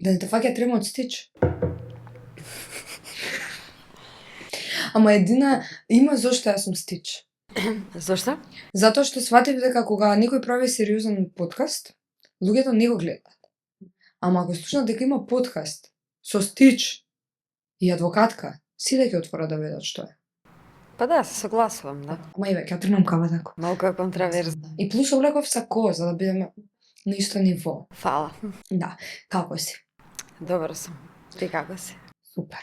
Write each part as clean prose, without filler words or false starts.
Да не те фаќа трема од стич. Ама едина има зошто јас сум стич. Зошто? Затоа што сватив дека кога некој прави сериозен подкаст, луѓето не го гледаат. Ама ако слушнат дека има подкаст со стич и адвокатка, сите ќе отворат да видат што е. Па да, се согласувам, да. Ама и ќе тргнам кава тако. Малку е контраверзно. И плюс облеков сако, за да бидеме на исто ниво. Фала. Да, како си? Добро сум. Ти како си? Супер.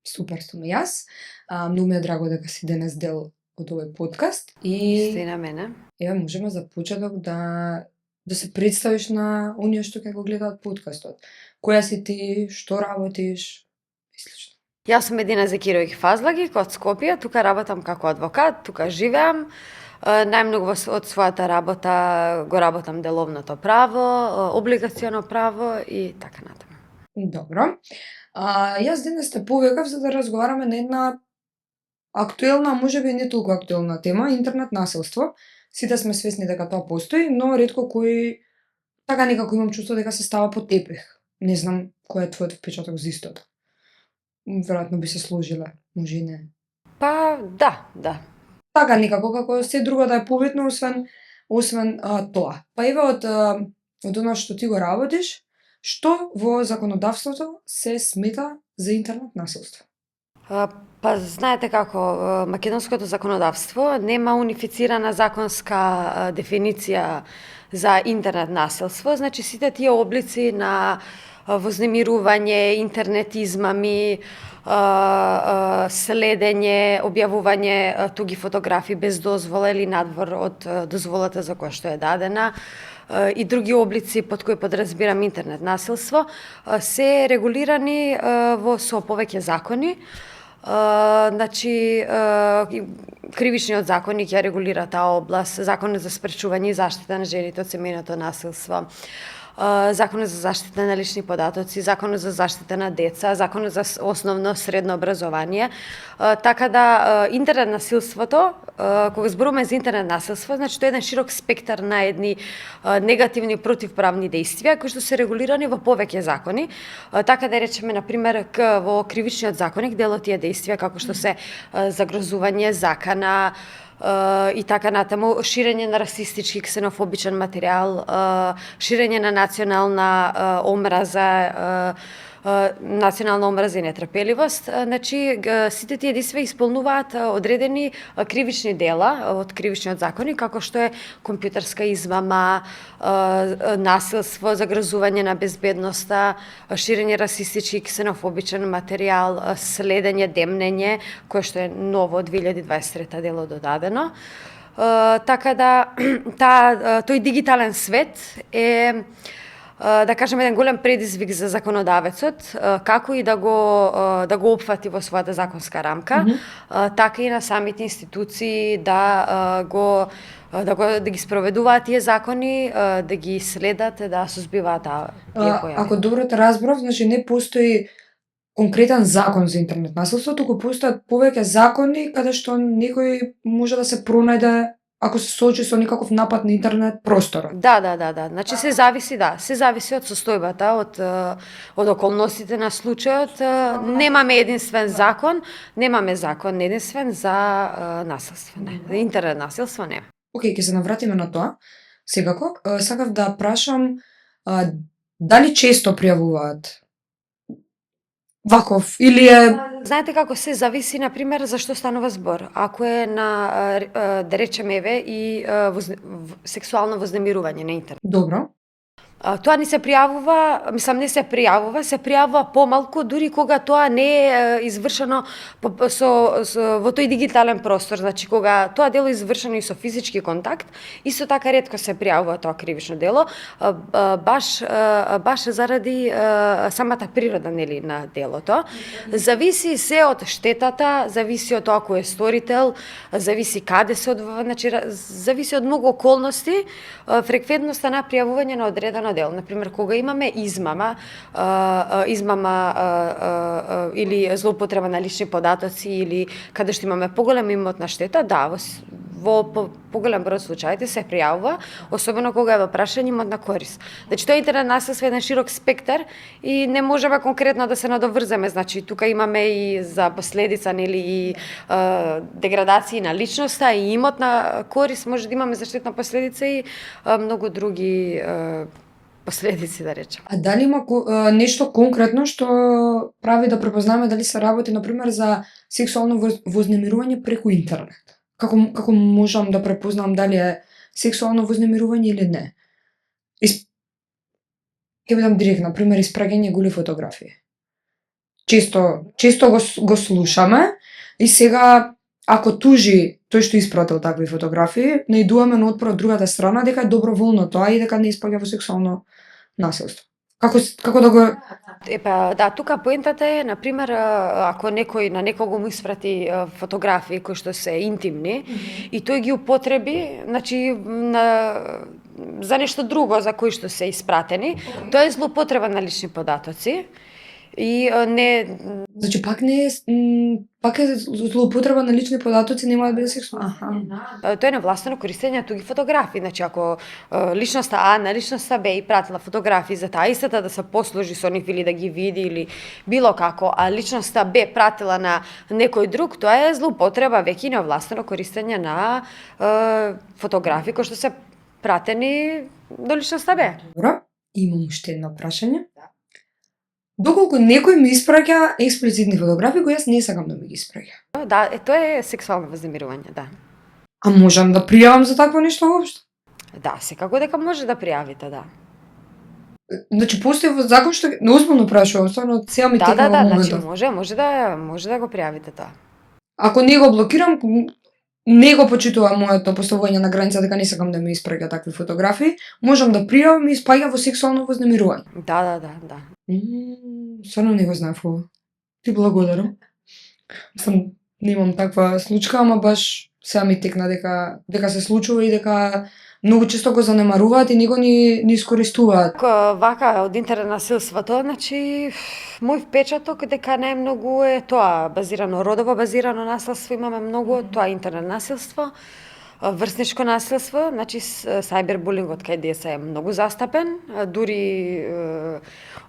Супер сум и јас. Многу ми е драго дека си денес дел од овој подкаст. И Сти на мене. еве можеме за почеток да се представиш на оние што ќе го гледаат подкастот. Која си ти, што работиш и слично. Јас сум Медина Зекировиќ Фазлаги, од Скопје, тука работам како адвокат, тука живеам. Најмногу од својата работа го работам деловното право, облигационо право и така натаму. Добро. Јас денес те повикав за да разговараме на една актуелна, можеби не толку актуелна тема, интернет насилство. Сите сме свесни дека тоа постои, но ретко кој така некако имам чувство дека се става под тепех. Не знам кој е твојот впечаток за истото. Веројатно би се сложиле, може и не. Па да. Така некако како се друго да е побитно освен тоа. Па еве од она што ти го работиш, што во законодавството се смета за интернет насилство? Па знаете како македонското законодавство нема унифицирана законска дефиниција за интернет насилство, значи сите тие облици на вознемирување, интернет измами, следење, објавување туги фотографии без дозвола или надвор од дозволата за која што е дадена и други облици под кои подразбирам интернет насилство, се регулирани со повеќе закони. Значи, кривичниот законник ја регулира таа област, законот за спречување и заштита на жените од семејното насилство, законот за заштита на лични податоци, законот за заштита на деца, законот за основно средно образование. Така да интернет насилството, кога зборуваме за интернет насилство, значи тоа е еден широк спектар на едни негативни противправни дејствија кои што се регулирани во повеќе закони. Така да речеме на пример во кривичниот законник дел од тие дејствија како што се загрозување, закана, и така натаму, ширење на расистички, ксенофобичен материјал, ширење на национална омраза, и нетрпеливост. Значи, сите тие дејствија исполнуваат одредени кривични дела од кривичниот законник, како што е компјутерска измама, насилство, загрозување на безбедноста, ширење расистички, ксенофобичен материјал, следење, демнење, кое што е ново од 2023 дело додадено. Така да, тој дигитален свет е да кажем еден голем предизвик за законодавецот, како и да го опфати во својата законска рамка, така и на самите институции да ги спроведуваат тие закони, да ги следат, да сузбиваат тие појави. Ако добро те разбрав, значи не постои конкретен закон за интернет насилство, туку постојат повеќе закони каде што некој може да се пронајде ако се соочи со некаков напад на интернет просторот. Да. Значи се зависи од состојбата, од околностите на случајот. Немаме единствен закон, единствен за насилство, не. За интернет насилство не. Океј, ќе се навратиме на тоа. Секако, сакав да прашам дали често пријавуваат ваков или е... Знаете како се зависи, на пример, за што станува збор. Ако е на, да речеме, и сексуално вознемирување на интернет. Добро. Тоа не се пријавува, се пријавува помалку, дури кога тоа не е извршено во тој дигитален простор, значи кога тоа дело е извршено и со физички контакт, исто така ретко се пријавува тоа кривично дело, баш заради самата природа нели на делото. Зависи се од штетата, зависи од тоа кој е сторител, зависи каде се значи зависи од многу околности, фреквентноста на пријавување на одредено дело. Например, кога имаме измама или злоупотреба на лични податоци или каде што имаме поголема имотна штета, да, во поголем број случаите се пријавува, особено кога е во прашање имотна корист. Значи тоа интернет насилство е еден широк спектар и не можеме конкретно да се надоврземе, значи тука имаме и за последица нели и деградација на личноста и имотна корист, може да имаме заштитна последица и многу други последици, да речем. А дали има нешто конкретно што прави да препознаме дали се работи, например, за сексуално вознемирување преку интернет? Како можам да препознам дали е сексуално вознемирување или не? Ќе бидам директна, например, испраќање голи фотографии. Често го слушаме и сега ако тужи тој што испратил такви фотографии, наидуваме на отпор од другата страна дека е доброволно тоа и дека не испаѓа во сексуално насилство. Како да го... Да, тука поентата е, например, ако некој на некого му испрати фотографии кои што се интимни и тој ги употреби, значи за нешто друго за кои што се испратени, тоа е злоупотреба на лични податоци. И не... Значи пак е злоупотреба на лични податоци, нема да биде сексуално. Тоа е невластено користење на туги фотографии. Значи ако личноста А на личноста Б и пратила фотографии за таа истата да се послужи со нив или да ги види или било како, а личноста Б пратила на некој друг, тоа е злоупотреба веќе невластено користење на фотографии кои што се пратени до личноста Б. Добро, имам уште едно прашање. Доколку некој ми испраќа експлицитни фотографии кои јас не сакам да ми ги испраќа. Да, тоа е сексуално вознемирување, да. А можам да пријавам за такво нешто воопшто? Да, секако дека може да пријавите, да. Значи постои во закон што неозбилно прашувам, стварно сега ми текна во моментот. Значи може да го пријавите тоа. Ако не го блокирам, не го почитува моето поставување на граница дека не сакам да ми испраќа такви фотографии, можам да пријавам и спаѓа во сексуално вознемирување. Да. Стварно не го знаев ова. Ти благодарам. Немам таква случка, ама баш сега ми текна дека се случува и дека многу често го занемаруваат и него ни искористуваат. Вака од интернет насилството, значи мој впечаток дека најмногу е тоа базирано, родово базирано насилство, имаме многу тоа интернет насилство, врсничко насилство, значи сајбербулингот кај деца е многу застапен, дури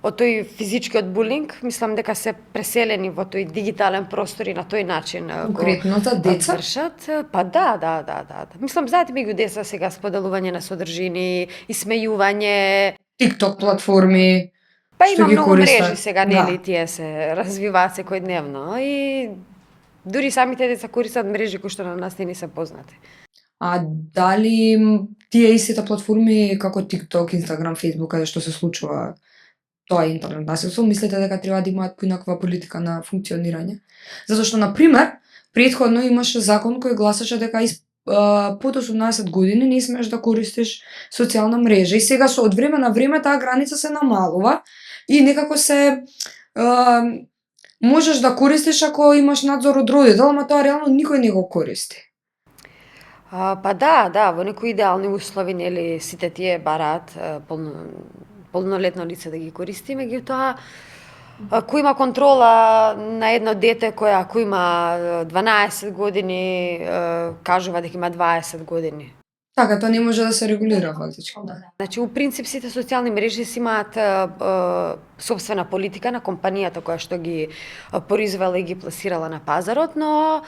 од тој физичкиот булинг, мислам дека се преселени во тој дигитален простор и на тој начин конкретно за деца вршат. Па да. Мислам, знаете ми ги деца сега споделување на содржини, исмејување, TikTok платформи. Па има многу користат. мрежи сега, нели, тие се развиваат секојдневно и дури самите деца користат мрежи кои што на нас не ни се познати. А дали тие истите платформи како TikTok, Instagram, Facebook, каде што се случува тоа интернет насилство, мислите дека треба да имаат поинаква политика на функционирање? Затоа што, например, претходно имаше закон кој гласаше дека под 18 години не смееш да користиш социјална мрежа и сега со од време на време таа граница се намалува и некако се можеш да користиш ако имаш надзор од родител, ама тоа реално никој не го користи. Па да, во некои идеални услови, нели, сите тие бараат полнолетно лице да ги користи, меѓутоа, ако има контрола на едно дете кој ако има 12 години, кажува дека има 20 години. Така, тоа не може да се регулира фактички. Значи, у принцип, сите социјални мрежи си имаат собствена политика на компанијата која што ги произвела и ги пласирала на пазарот, но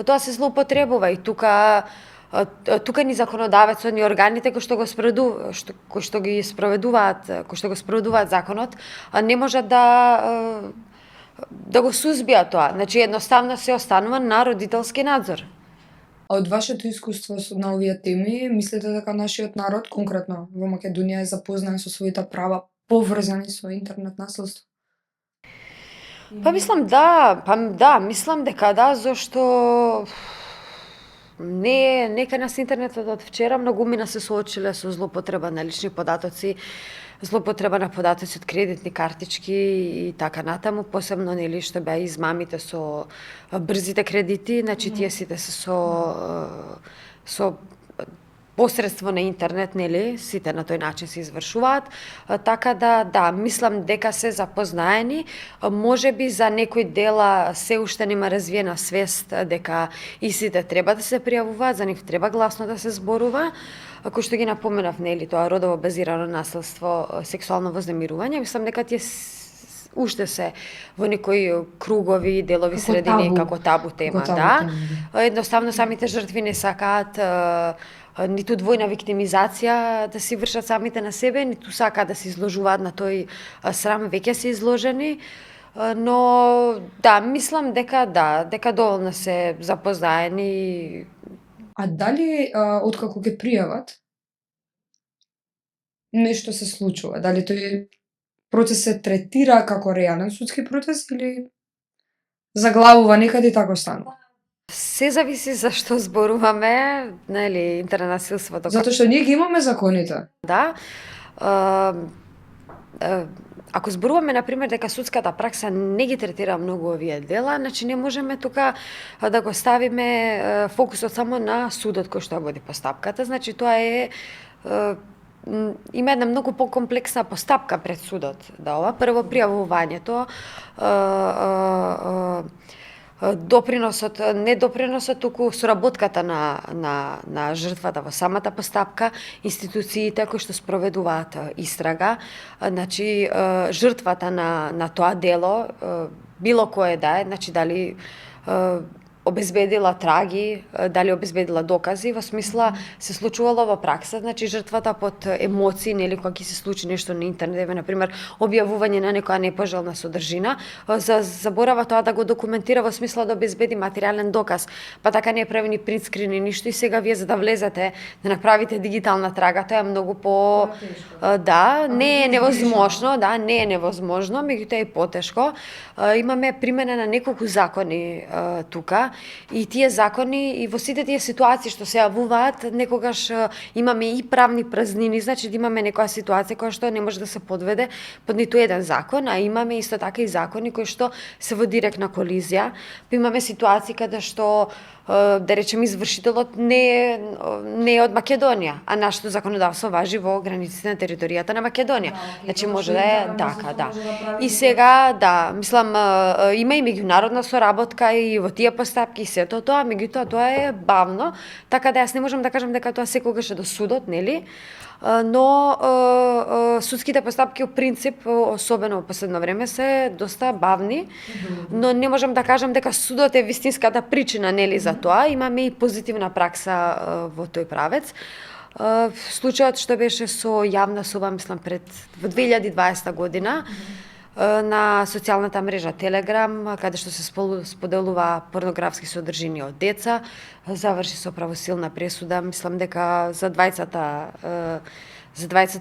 тоа се злоупотребува и тука ни законодавецот, ни органите кои што го спроведуваат законот, не можат да го сузбијат тоа. Значи, едноставно се останува на родителски надзор. А од вашето искуство на овие теми, мислите дека нашиот народ, конкретно во Македонија, е запознаен со своите права поврзани со интернет насилство? Па мислам мислам дека да, зашто нека нас интернетот од вчера многумина се соочиле со злоупотреба на лични податоци, злоупотреба на податоци од кредитни картички и така натаму, посебно нели што беа измамите со брзите кредити, значи тие сите се со посредство на интернет, нели, сите на тој начин се извршуваат, така да, мислам дека се запознаени, можеби за некој дела се уште нема развиена свест дека и сите треба да се пријавуваат, за нив треба гласно да се зборува, кој што ги напоменав, нели, тоа родово базирано насилство, сексуално вознемирување, мислам дека тие уште се во некои кругови, делови, Како средини, табу. како табу тема, Како табу да. тема, Едноставно самите жртви не сакаат ниту двојна виктимизација да си вршат самите на себе, ниту сакаат да се изложуваат на тој срам, веќе се изложени, но да, мислам дека доволно се запознаени. А дали откако ќе пријават нешто се случува? Дали тој процес се третира како реален судски процес или заглавува некаде и така станува? Се зависи за што зборуваме, нели, интернасилството. Затоа што ние ги имаме законите. Да. Ако зборуваме, например, дека судската пракса не ги третира многу овие дела, значи не можеме тука да го ставиме фокусот само на судот кој што води постапката. Значи тоа има една многу покомплексна постапка пред судот. Да, ова прво пријавувањето, доприносот, не доприносот, туку соработката на жртвата во самата постапка, институциите кои што спроведуваат истрага, значи жртвата на тоа дело, било кое да е, значи дали обезбедила траги, дали обезбедила докази, во смисла се случувало во пракса, значи жртвата под емоции, нели, кога ќе се случи нешто на интернет, еве на пример објавување на некоја непожелна содржина, заборава тоа да го документира во смисла да обезбеди материјален доказ, па така не прави ни принтскрин и ништо, и сега вие за да влезете да направите дигитална трага, тоа е многу по да, не е невозможно, не е невозможно, меѓутоа е потешко. Имаме примена на неколку закони тука, и тие закони и во сите тие ситуации што се јавуваат, некогаш имаме и правни празнини, значи да имаме некоја ситуација која што не може да се подведе под ниту еден закон, а имаме исто така и закони кои што се во директна колизија. Па имаме ситуации каде што да речем извршителот не е од Македонија, а нашето законодавство важи во границите на територијата на Македонија. Значи може да е така, да. И сега, да, мислам, има и меѓународна соработка и во тие постапки и сето тоа, меѓутоа тоа е бавно, така да јас не можам да кажам дека тоа секогаш е до судот, нели? Но судските постапки во принцип, особено во последно време, се доста бавни, но не можам да кажам дека судот е вистинската причина, нели, за тоа. Имаме и позитивна пракса во тој правец. Случајот што беше со јавна соба, мислам, во 2020 година, на социјалната мрежа Телеграм, каде што се споделува порнографски содржини од деца, заврши со правосилна пресуда. Мислам дека за двајцата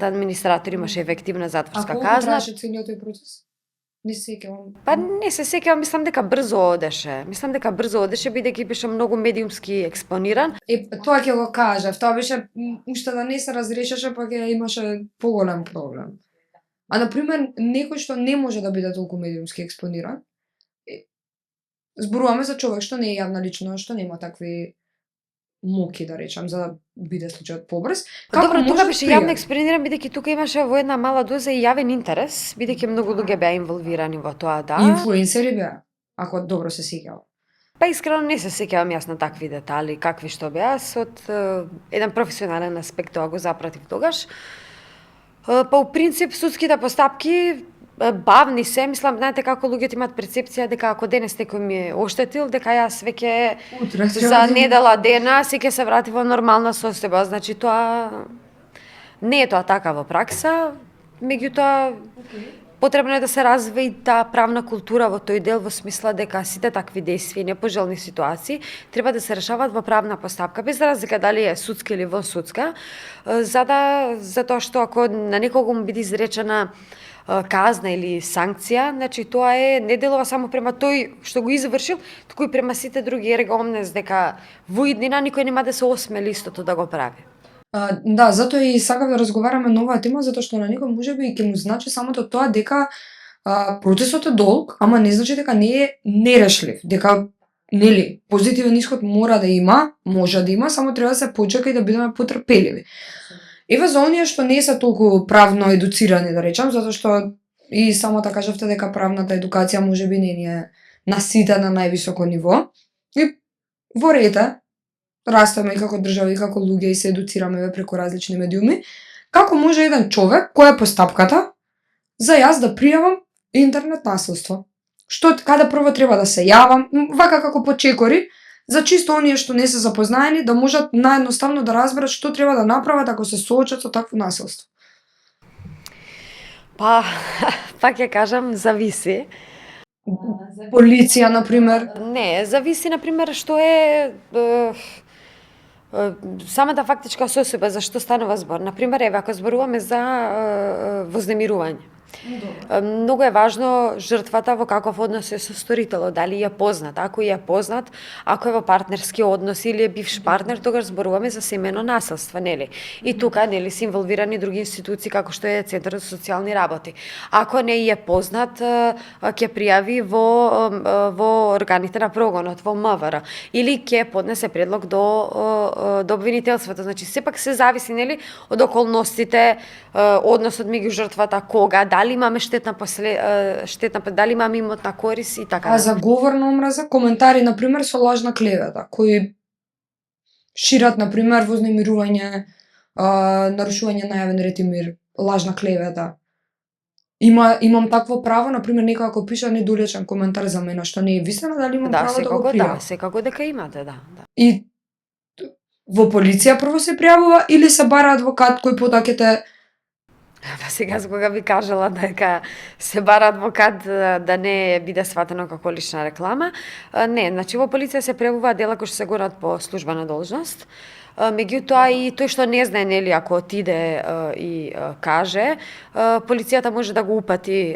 администратори имаше ефективна затворска казна. А колку траше целиот тој процес? Не се сеќавам. Па не се сеќавам, мислам дека брзо одеше. Бидејќи беше многу медиумски експониран. Тоа ќе го кажав, тоа беше уште да не се разрешеше, па ќе имаше поголем проблем. А, например, некој што не може да биде толку медиумски експониран, зборуваме за човек што не е јавна личност, што нема такви моки, да речам, за да биде случајот побрз. Добро, тука беше јавно експониран, бидејќи тука имаше во една мала доза и јавен интерес, бидејќи многу луѓе беа инволвирани во тоа, да. Инфлуенсери беа, ако добро се сеќавам. Па искрено не се сеќавам јас на такви детали, какви што беа, од еден професионален аспект тоа го запратив тогаш. Па, у принцип, судските постапки бавни се, мислам, знаете како луѓето имаат перцепција дека ако денес некој ми е оштетил, дека јас веќе за недела дена си ќе се врати во нормална состојба. Значи тоа не е тоа така во пракса, меѓутоа потребно е да се развие и таа правна култура во тој дел, во смисла дека сите такви дејства и непожелни ситуации треба да се решаваат во правна постапка, без разлика дали е судска или вонсудска, затоа што ако на некого му биде изречена казна или санкција, значи тоа не делува само према тој што го извршил, туку и према сите други, ерга омнес дека во иднина никој нема да се осмели истото да го прави. Да, затоа и сакав да разговараме на оваа тема, затоа што на некој можеби ќе му значи самото тоа дека процесот е долг, ама не значи дека не е нерешлив, дека нели, позитивен исход мора да има, може да има, само треба да се почека и да бидеме потрпеливи. Еве за оние што не се толку правно едуцирани, да речам, затоа што и самата кажавте дека правната едукација можеби не ни е на сите на највисоко ниво. И во рете, растеме и како држава и како луѓе и се едуцираме преку различни медиуми, како може еден човек, која е постапката за јас да пријавам интернет насилство? Каде прво треба да се јавам, вака како почекори, за чисто оние што не се запознаени да можат наедноставно да разберат што треба да направат ако се соочат со такво насилство. Па, пак ќе кажам, зависи. Полиција, например. Не, зависи, например, што е самата фактичка состојба за што станува збор. Например, еве, ако зборуваме за вознемирување. Многу е важно жртвата во каков однос е со сторителот, дали е познат. Ако е познат, ако е во партнерски однос или е бивш партнер, тогаш зборуваме за семено насилство, нели? И тука, нели, се инволвирани други институции како што е Центарот за социјални работи. Ако не е познат, ќе пријави во органите на прогонот, во МВР, или ќе поднесе предлог до обвинителството. Значи, сепак се зависи, нели, од околностите, односот меѓу жртвата, кога, дали имаме штетна дали имаме имотна корис и така. А за говор на омраза, коментари, например, со лажна клевета, кои шират, например, вознемирување, нарушување на јавен ред и мир, лажна клевета. Имам такво право, например, некој ако пише недолечен коментар за мене, што не е вистина, дали имам право да го пријавам? Да, секако дека имате, да. И во полиција прво се пријавува или се бара адвокат кој потоа ќе те... Па сега кога ви кажала дека се бара адвокат да не биде сватено како лична реклама, не, значи во полиција се пријавуваат дела кои што се гонат по службена должност. Меѓутоа и тој што не знае, нели, ако отиде и каже, полицијата може да го упати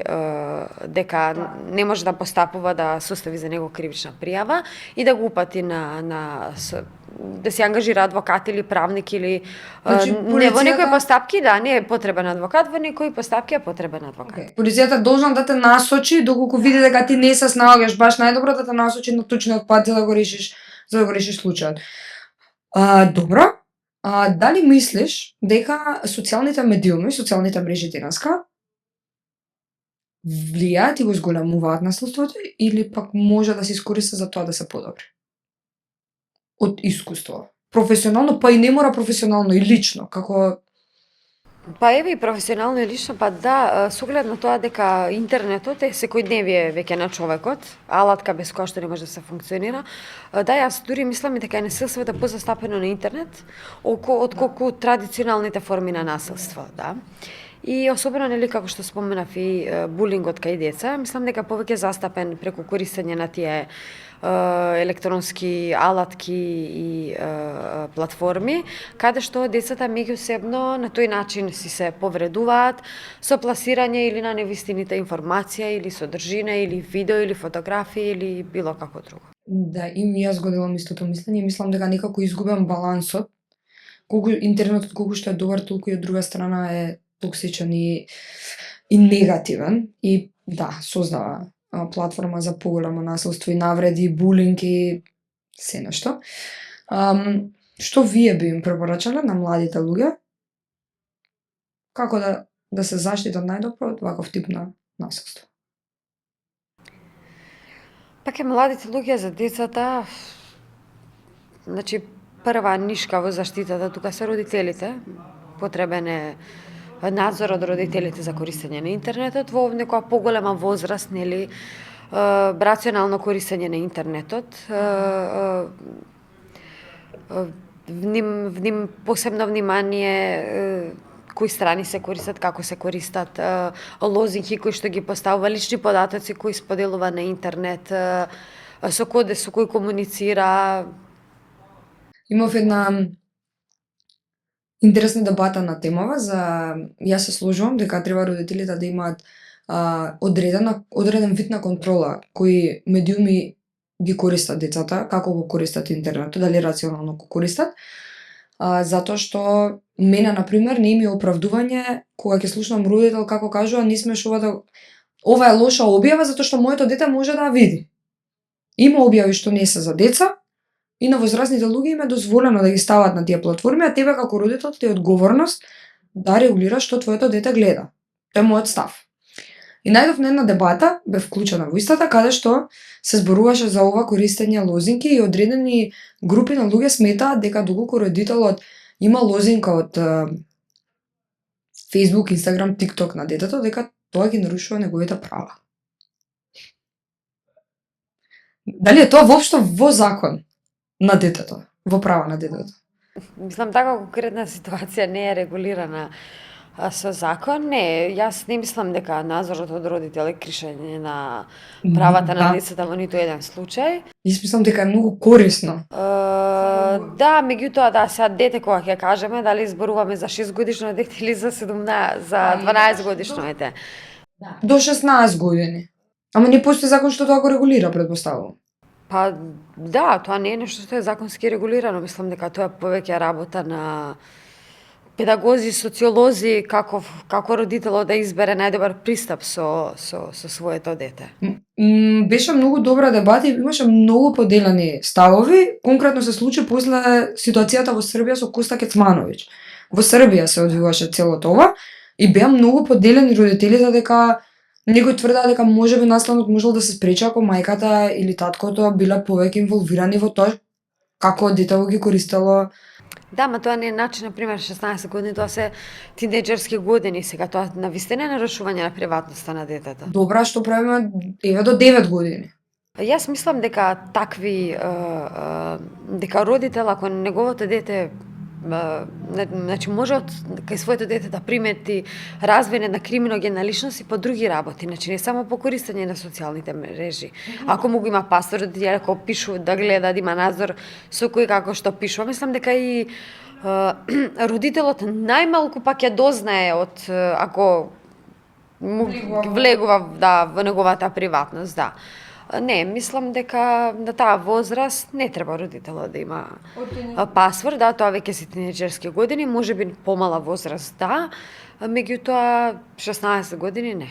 дека не може да постапува да состави за него кривична пријава и да го упати да се ангажира адвокат или правник или Значи, не, во некои постапки да не е потребен адвокат, во некои постапки е потребен адвокат. Полицијата должна да те насочи доколку види дека ти не се снаоѓаш баш најдобро, да те насочи на точниот пат за да го решиш случајот. Добро. Дали мислиш дека социјалните медиуми, социјалните мрежи денеска влијаат и го зголемуваат насилството или пак може да се искористат за тоа да се подобри? Од искуство. Професионално, па и не мора професионално, и лично, како... Па еве и професионално и лично, па да, со оглед на тоа дека интернетот е секојдневие веќе на човекот, алатка без која што не може да се функционира. Да, јас дури мислам дека насилството е позастапено на интернет отколку традиционалните форми на насилство, да. И особено, нели, како што споменав и булингот кај деца, мислам дека повеќе застапен преку користење на тие електронски алатки и платформи, каде што децата меѓусебно на тој начин си се повредуваат со пласирање или на невистините информација, или содржина, или видео, или фотографии, или било како друго. Да, и јас го делам истото мислење, мислам дека некако изгубам балансот, колку интернетот колку што е добар, толку и од друга страна е токсичен и негативен, и да, создава платформа за поголемо насилство и навреди, булинг и се нешто. Што вие би им препорачале на младите луѓе? Како да се заштитат најдобро од ваков тип на насилство? Пак е младите луѓе за децата, значи прва нишка во заштитата тука се родителите. Потребен е надзор од родителите за користење на интернетот во некоја поголема возраст, нели, рационално користење на интернетот, посебно внимание кои страни се користат, како се користат, лозинги кои што ги поставува, лични податоци кои споделува на интернет, со кој комуницира. Имав една интересна дебата на темава за... Јас се сложувам дека треба родителите да имаат одреден вид на контрола кои медиуми ги користат децата, како го користат интернетот, дали рационално го користат, затоа што мене, например, не ми е оправдување кога ќе слушнам родител како кажува не смеш ова е лоша објава затоа што моето дете може да ја види. има објави што не се за деца и на возрастните луѓе им е дозволено да ги стават на тие платформи, а тебе како родител ти е одговорност да регулираш што твоето дете гледа. Тоа е мојот став. И најдов на една дебата, бев вклучена во истата, каде што се зборуваше за ова користење лозинки и одредени групи на луѓе сметаат дека доколку родителот има лозинка од Facebook, Instagram, TikTok на детето, дека тоа ги нарушува неговите права. Дали е тоа воопшто во закон на детето, во права на детето? Мислам, така конкретна ситуација не е регулирана со закон. Не, јас не мислам дека надзорот од родител е кршење на правата на децата во ниту еден случај. Јас мислам дека е многу корисно. Да, меѓутоа да, сега дете кога ќе кажеме, дали зборуваме за 6 годишно дете или за 12 годишно дете. До 16 години. Ама не постои закон што тоа го регулира, предпоставувам. Па да, тоа не е нешто што е законски регулирано. Мислам дека тоа е повеќе работа на педагози, социолози, како родителот да избере најдобар пристап со своето дете. Беше многу добра дебата и имаше многу поделени ставови. Конкретно се случи после ситуацијата во Србија со Коста Кецмановиќ. Во Србија се одвиваше целото ова и беа многу поделени родителите дека некои тврдаа дека можеби настанот можел да се спречи ако мајката или таткото биле повеќе инволвирани во тоа како детето ги користело. Да, ма тоа не е начин, например, 16 години, тоа се тинеџерски години, сега тоа навистина е нарушување на приватноста на детето. Добра, што правиме еве до 9 години. Јас мислам дека такви дека родител ако неговото дете значи може кај своето дете да примети развој на криминогена личност и по други работи, значи не само по користење на социјалните мрежи. Ако му го има паспорт, ако пишу да гледа, да има надзор со кој како што пишува, мислам дека и родителот најмалку пак ја дознае од ако му влегува во неговата приватност, да. Не, мислам дека на таа возраст не треба родителот да има паспорт, да, тоа веќе се тинеџерски години, можеби помала возраст, да, меѓутоа 16 години не.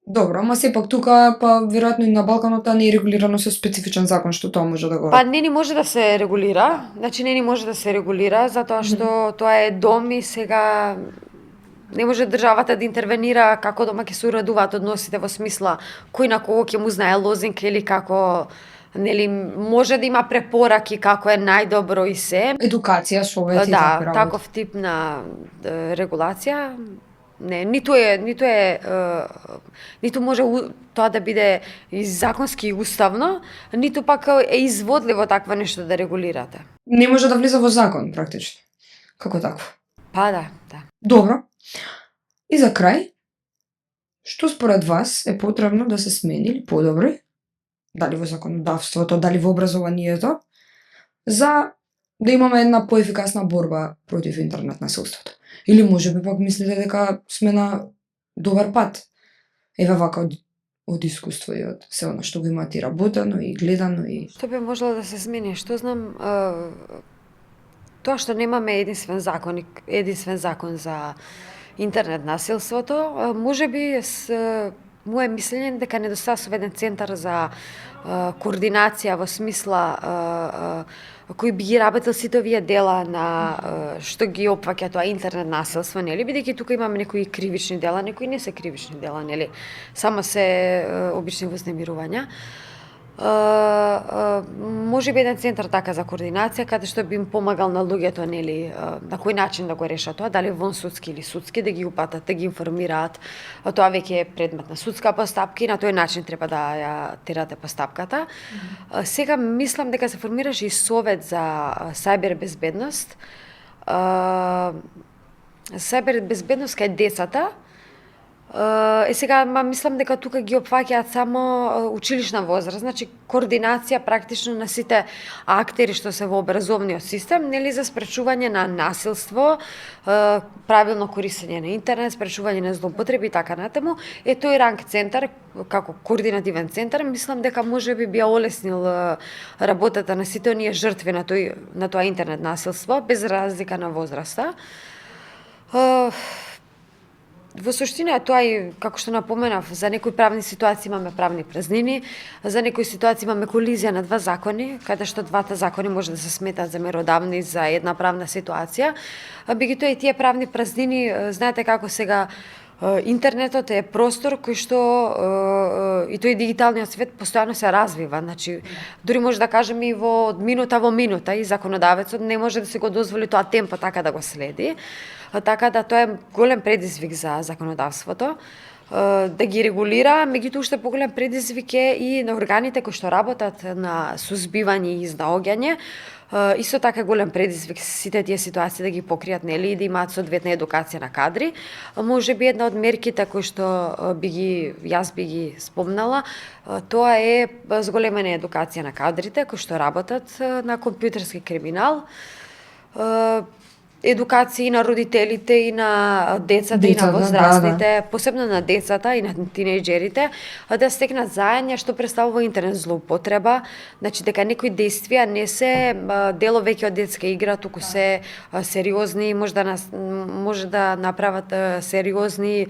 Добро, ама сепак тука, па веројатно и на Балканот тоа не е регулирано со специфичен закон што тоа може да го... Па не ни може да се регулира, значи не ни може да се регулира, затоа што тоа е дом и сега не може државата да интервенира како дома ќе се уредуваат односите во смисла кој на кого ќе му знае лозинка или како нели може да има препораки како е најдобро и се. Едукација, совети, да, таков тип на регулација не, ниту може тоа да биде и законски и уставно, ниту пак е изводливо такво нешто да регулирате. Не може да влиза во закон практично. Како такво? Па да. Добро. И за крај, што според вас е потребно да се смени или подобри, дали во законодавството, дали во образованието, за да имаме една поефикасна борба против интернет насилството? Или можеби пак мислите дека сме на добар пат? Еве вака од искуство и од се она што го имате и работено и гледано и... Што би можело да се смени? Што знам, тоа што немаме единствен закон за интернет насилството, можеби мое мислење дека недостасува еден центар за координација во смисла кој би ги работел сите овие дела на што ги опфаќа тоа интернет насилство, нели, бидејќи тука имаме некои кривични дела, некои не се кривични дела, нели, само се обични вознемирувања. Може би еден центар така за координација каде што би им помагал на луѓето, нели, на кој начин да го решат тоа, дали вон судски или судски, да ги упатат, да ги информираат. Тоа веќе е предмет на судска постапка и на тој начин треба да ја терате постапката. Сега мислам дека се формираше и совет за сајбер безбедност. Сајбер безбедност кај децата. Сега мислам дека тука ги опфаќаат само училишна возраст, значи координација практично на сите актери што се во образовниот систем, нели, за спречување на насилство, правилно користење на интернет, спречување на злоупотреби и така натаму. Тој ранг центар како координативен центар, мислам дека можеби би ја олеснил работата на сите оние жртви на тоа интернет насилство без разлика на возраста. во суштина тоа и како што напоменав, за некои правни ситуации имаме правни празнини, за некои ситуации имаме колизија на два закони, каде што двата закони може да се сметат за меродавни за една правна ситуација. Меѓутоа и тие правни празнини, знаете како сега интернетот е простор кој што и тој дигиталниот свет постојано се развива. Значи, дури може да кажеме и во минута и законодавецот не може да се го дозволи тоа темпо така да го следи. Така да тоа е голем предизвик за законодавството да ги регулира, меѓутоа уште поголем предизвик е и на органите кои што работат на сузбивање и изнаоѓање. Исто така е голем предизвик сите тие ситуации да ги покријат, нели, и да имаат соодветна едукација на кадри. Може би една од мерките кои што јас би ги спомнала, тоа е зголемена едукација на кадрите кои што работат на компјутерски криминал. Едукација и на родителите, и на децата, и на возрастните, посебно на децата и на тинејџерите, да стекнат заење што представува интернет злоупотреба, значи дека некои действија не се дело веќе од детска игра, туку се сериозни, може да направат сериозни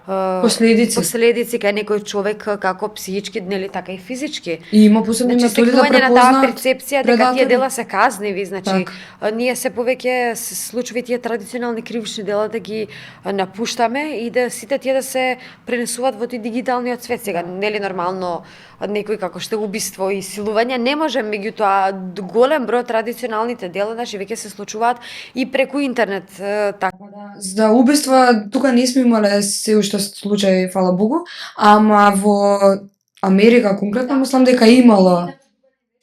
последици кај некој човек како психички, нели така и физички. И има посебни методи да препознаат на таа перцепција дека тие дела се казниви, значи так. ние се повеќе случаи тие традиционални кривични дела да ги напуштаме и да сите тие да се пренесуваат во тој дигиталниот свет. Сега нели нормално некој како што убиство и силување не може, меѓутоа голем број традиционалните дела значи веќе се случуваат и преку интернет, така да. За убиства тука не сме имале се уште случај, фала Богу, ама во Америка конкретно мислам дека имало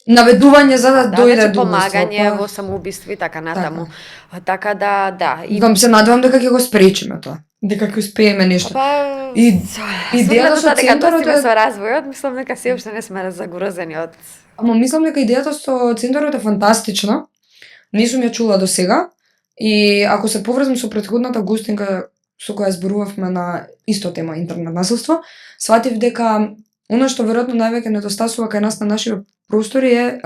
наведување за да дојде до помагање во самоубиство и така натаму. Така да. И се надевам дека ќе го спречиме тоа. Дека ќе успееме нешто. И идејата со центарот е со развојот, мислам дека се уште не сме загрозени од. Ама мислам дека идејата со центарот е фантастична. Не сум ја чула до сега. И ако се поврзам со претходната гостинка со која зборувавме на исто тема интернет насилство, сватив дека она што веројатно највеќе недостасува кај нас на нашите простори е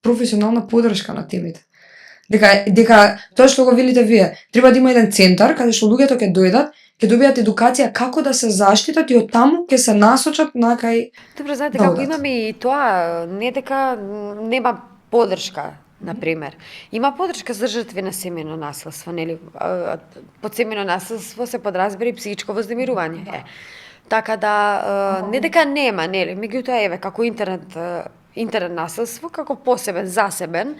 професионална поддршка на темите. Дека тоа што го велите вие, треба да има еден центар каде што луѓето ќе дојдат, ќе добијат едукација како да се заштитат и од таму ќе се насочат на кај. Добро, знаете како имаме и тоа, не дека нема поддршка. Например, има поддршка за жртви на семејно насилство, нели? Под семејно насилство се подразбира и психичко вознемирување. Така да не дека нема, нели? Меѓутоа еве како интернет насилство како посебен, засебен,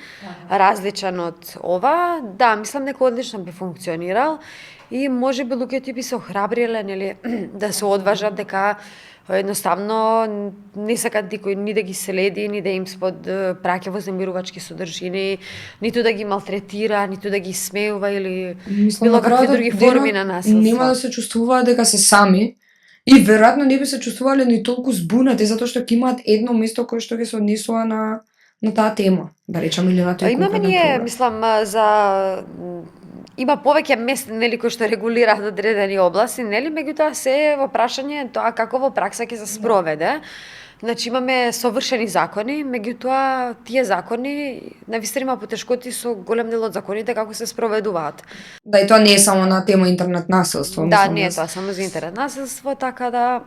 различен од ова, да, мислам дека одлично би функционирал и можеби луѓето би се охрабриле, нели, да се одважат дека едноставно не сакат никој ни да ги следи, ни да им праќа вознемирувачки содржини, ниту да ги малтретира, ниту да ги смеува или било какви други форми на насилство. Нема да се чувствуваат дека се сами и веројатно не би се чувствувале ни толку збунати затоа што ќе имаат едно место кое што ќе се однесува на таа тема, да речеме, или на тој конкретен проблем. Имаме ние, мислам, има повеќе места, нели, кои што регулираат одредени области, нели, меѓутоа се во прашање тоа како во пракса ќе се спроведе. Значи имаме совршени закони, меѓутоа тие закони навистина има потешкоти со голем дел од законите како се спроведуваат. Да, и тоа не е само на тема интернет насилство. Да, не е тоа само за интернет насилство, така да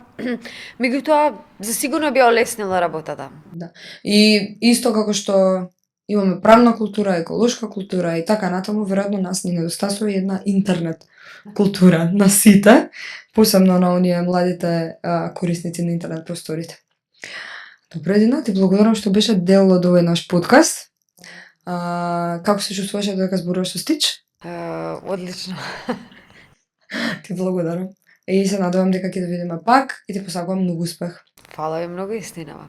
меѓутоа за сигурно би олеснила работата. Да. И исто како што имаме правна култура, еколошка култура и така натаму, веројатно нас ни недостасува една интернет култура на сите, посебно на оние младите корисници на интернет просторите. Добре, Дина, ти благодарам што беше дел од овој наш подкаст. Како се чувствуваше додека зборуваш со Стич? Одлично. Ти благодарам. И се надевам дека ќе да видиме пак и ти посакувам многу успех. Фала ви многу, истинава.